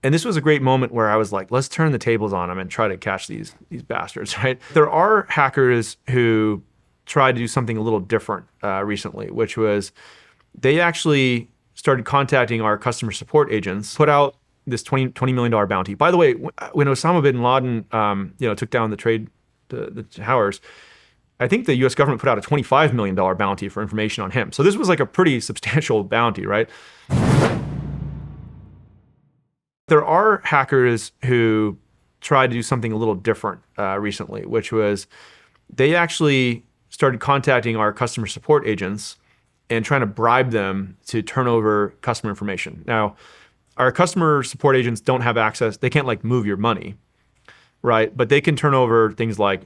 And this was a great moment where I was like, let's turn the tables on them and try to catch these bastards, right? There are hackers who tried to do something a little different recently, which was they actually started contacting our customer support agents, put out this $20 million bounty. By the way, when Osama bin Laden took down the towers, I think the US government put out a $25 million bounty for information on him. So this was like a pretty substantial bounty, right? There are hackers who tried to do something a little different recently, which was they actually started contacting our customer support agents and trying to bribe them to turn over customer information. Now, our customer support agents don't have access. They can't like move your money, right? But they can turn over things like,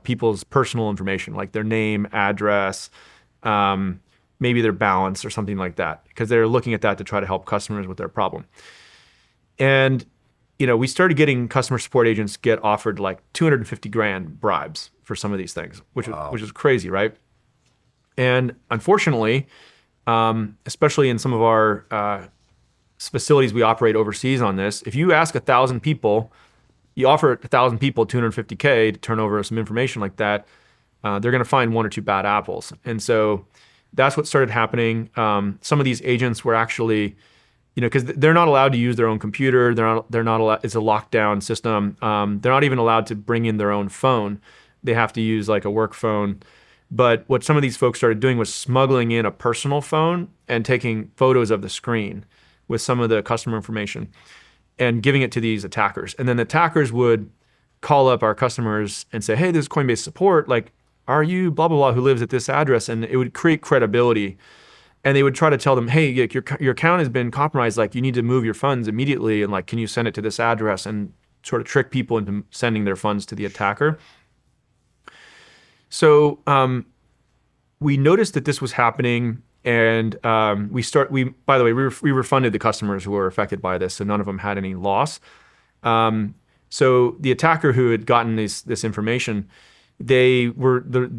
people's personal information, like their name, address, maybe their balance or something like that, because they're looking at that to try to help customers with their problem. And, we started getting customer support agents get offered like 250 grand bribes for some of these things, which is crazy, right? And unfortunately, especially in some of our facilities we operate overseas on this, if you ask 1,000 people, you offer 1,000 people 250K to turn over some information like that, they're going to find one or two bad apples. And so that's what started happening. Some of these agents were actually, because they're not allowed to use their own computer. They're not allowed. It's a lockdown system. They're not even allowed to bring in their own phone. They have to use like a work phone. But what some of these folks started doing was smuggling in a personal phone and taking photos of the screen with some of the customer information and giving it to these attackers. And then the attackers would call up our customers and say, hey, this is Coinbase support. Like, are you blah, blah, blah, who lives at this address? And it would create credibility. And they would try to tell them, hey, your account has been compromised. Like, you need to move your funds immediately. And like, can you send it to this address? And sort of trick people into sending their funds to the attacker. So we noticed that this was happening. And by the way, we refunded the customers who were affected by this, so none of them had any loss. So the attacker who had gotten this information, the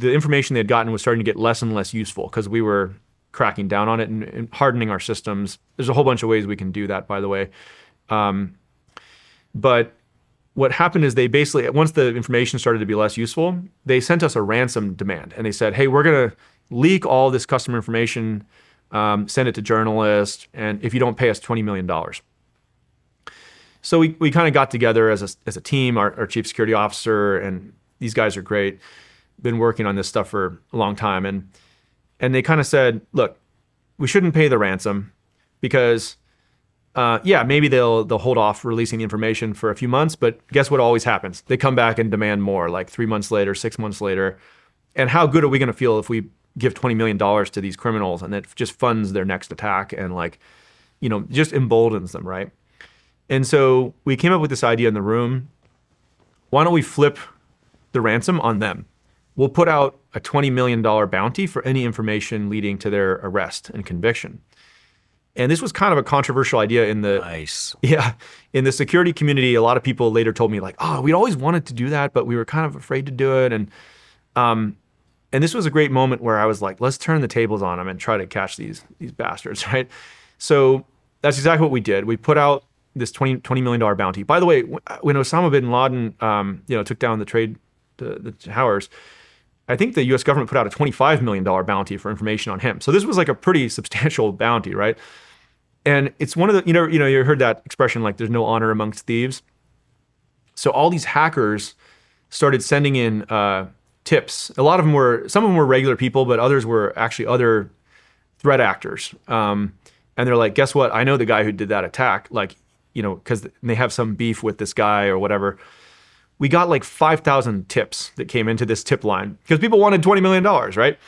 information they had gotten was starting to get less and less useful because we were cracking down on it and hardening our systems. There's a whole bunch of ways we can do that, by the way. But what happened is they basically, once the information started to be less useful, they sent us a ransom demand, and they said, hey, we're going to leak all this customer information, send it to journalists, and if you don't pay us $20 million. So we kind of got together as a team, our chief security officer, and these guys are great, been working on this stuff for a long time. And they kind of said, look, we shouldn't pay the ransom because, maybe they'll hold off releasing the information for a few months, but guess what always happens? They come back and demand more, like 3 months later, 6 months later. And how good are we going to feel if we give $20 million to these criminals and it just funds their next attack and just emboldens them, right? And so we came up with this idea in the room. Why don't we flip the ransom on them? We'll put out a $20 million bounty for any information leading to their arrest and conviction. And this was kind of a controversial idea in the in the security community. A lot of people later told me like, oh, we'd always wanted to do that, but we were kind of afraid to do it. And this was a great moment where I was like, let's turn the tables on them and try to catch these bastards, right? So that's exactly what we did. We put out this $20 million bounty. By the way, when Osama bin Laden took down the towers, I think the US government put out a $25 million bounty for information on him. So this was like a pretty substantial bounty, right? And it's one of the, you heard that expression, like there's no honor amongst thieves. So all these hackers started sending in tips. Some of them were regular people, but others were actually other threat actors. And they're like, guess what? I know the guy who did that attack, because they have some beef with this guy or whatever. We got like 5,000 tips that came into this tip line because people wanted $20 million, right?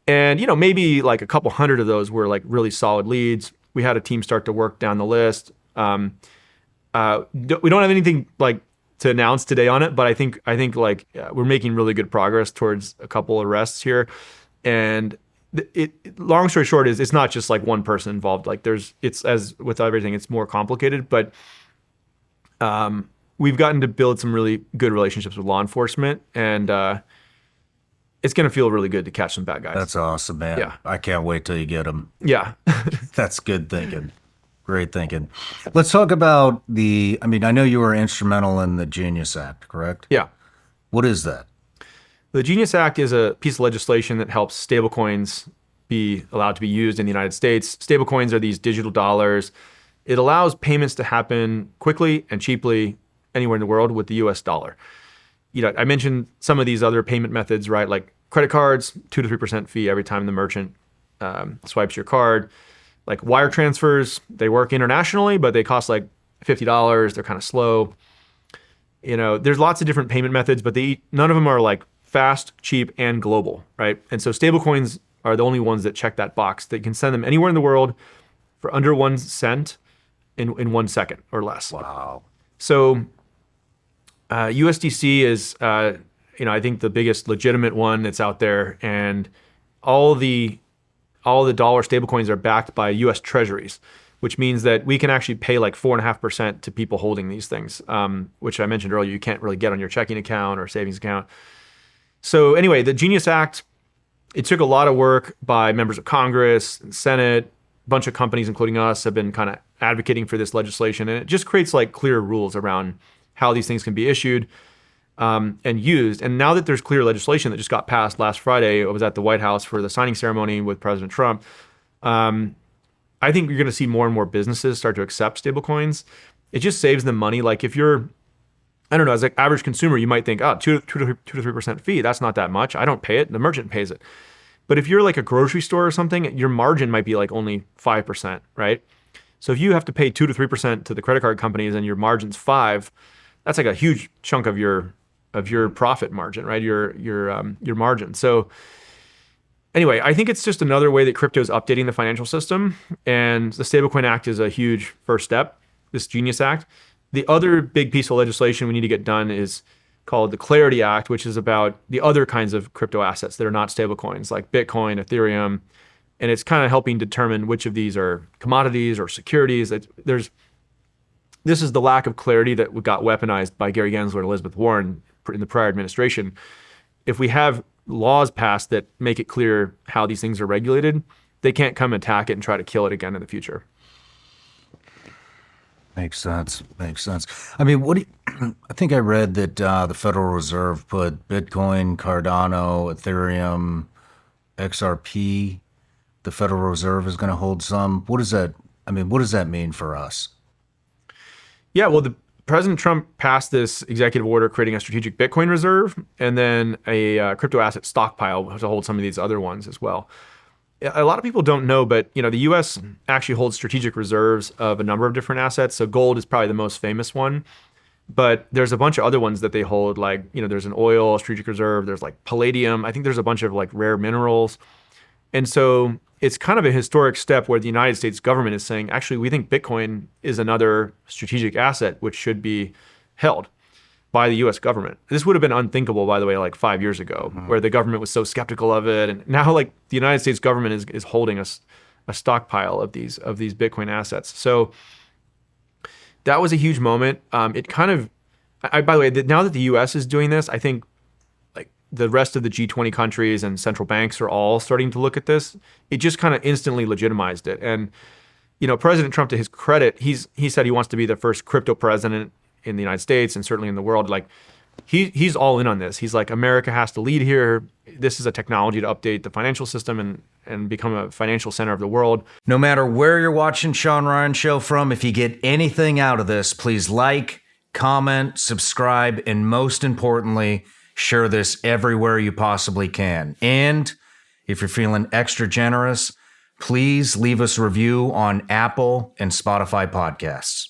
And, maybe like a couple hundred of those were like really solid leads. We had a team start to work down the list. We don't have anything like to announce today on it, but I think we're making really good progress towards a couple arrests here. And long story short is it's not just like one person involved. Like it's as with everything, it's more complicated, but we've gotten to build some really good relationships with law enforcement, and it's going to feel really good to catch some bad guys. That's awesome, man. Yeah. I can't wait till you get them. Yeah. That's good thinking. Great thinking. Let's talk about I know you were instrumental in the Genius Act, correct? Yeah. What is that? The Genius Act is a piece of legislation that helps stablecoins be allowed to be used in the United States. Stablecoins are these digital dollars. It allows payments to happen quickly and cheaply anywhere in the world with the US dollar. I mentioned some of these other payment methods, right? Like credit cards, 2 to 3% fee every time the merchant swipes your card. Like wire transfers, they work internationally, but they cost like $50. They're kind of slow. There's lots of different payment methods, but none of them are like fast, cheap, and global, right? And so stablecoins are the only ones that check that box. That you can send them anywhere in the world for under 1 cent in 1 second or less. Wow. So USDC is, I think the biggest legitimate one that's out there, and all the dollar stablecoins are backed by U.S. Treasuries, which means that we can actually pay like 4.5% to people holding these things, which I mentioned earlier you can't really get on your checking account or savings account. So anyway, the Genius Act, it took a lot of work by members of Congress and Senate. A bunch of companies, including us, have been kind of advocating for this legislation, and it just creates like clear rules around how these things can be issued and used. And now that there's clear legislation that just got passed last Friday, I was at the White House for the signing ceremony with President Trump. I think you're going to see more and more businesses start to accept stablecoins. It just saves them money. Like if you're, I don't know, as an average consumer, you might think, 2 to 3% fee, that's not that much. I don't pay it. The merchant pays it. But if you're like a grocery store or something, your margin might be like only 5%, right? So if you have to pay 2 to 3% to the credit card companies and your margin's 5%, that's like a huge chunk of your profit margin, right? Your margin. So anyway, I think it's just another way that crypto is updating the financial system, and the Stablecoin Act is a huge first step, this Genius Act. The other big piece of legislation we need to get done is called the Clarity Act, which is about the other kinds of crypto assets that are not stablecoins, like Bitcoin, Ethereum, and it's kind of helping determine which of these are commodities or securities. This is the lack of clarity that got weaponized by Gary Gensler and Elizabeth Warren in the prior administration. If we have laws passed that make it clear how these things are regulated, they can't come attack it and try to kill it again in the future. Makes sense. I mean, I think I read that the Federal Reserve put Bitcoin, Cardano, Ethereum, XRP. The Federal Reserve is going to hold some. What does that mean for us? Yeah, well, President Trump passed this executive order creating a strategic Bitcoin reserve and then a crypto asset stockpile to hold some of these other ones as well. A lot of people don't know, but the U.S. actually holds strategic reserves of a number of different assets. So gold is probably the most famous one, but there's a bunch of other ones that they hold. Like there's an oil strategic reserve. There's like palladium. I think there's a bunch of like rare minerals, and so it's kind of a historic step where the United States government is saying, actually, we think Bitcoin is another strategic asset which should be held by the U.S. government. This would have been unthinkable, by the way, like 5 years ago, where the government was so skeptical of it. And now, like, the United States government is holding a stockpile of these Bitcoin assets. So that was a huge moment. It kind of, by the way, now that the U.S. is doing this, I think like the rest of the G20 countries and central banks are all starting to look at this. It just kind of instantly legitimized it. And President Trump, to his credit, he said he wants to be the first crypto president in the United States and certainly in the world. Like he's all in on this. He's like, America has to lead here. This is a technology to update the financial system and become a financial center of the world. No matter where you're watching Sean Ryan Show from, if you get anything out of this, please like, comment, subscribe, and most importantly, share this everywhere you possibly can. And if you're feeling extra generous, please leave us a review on Apple and Spotify podcasts.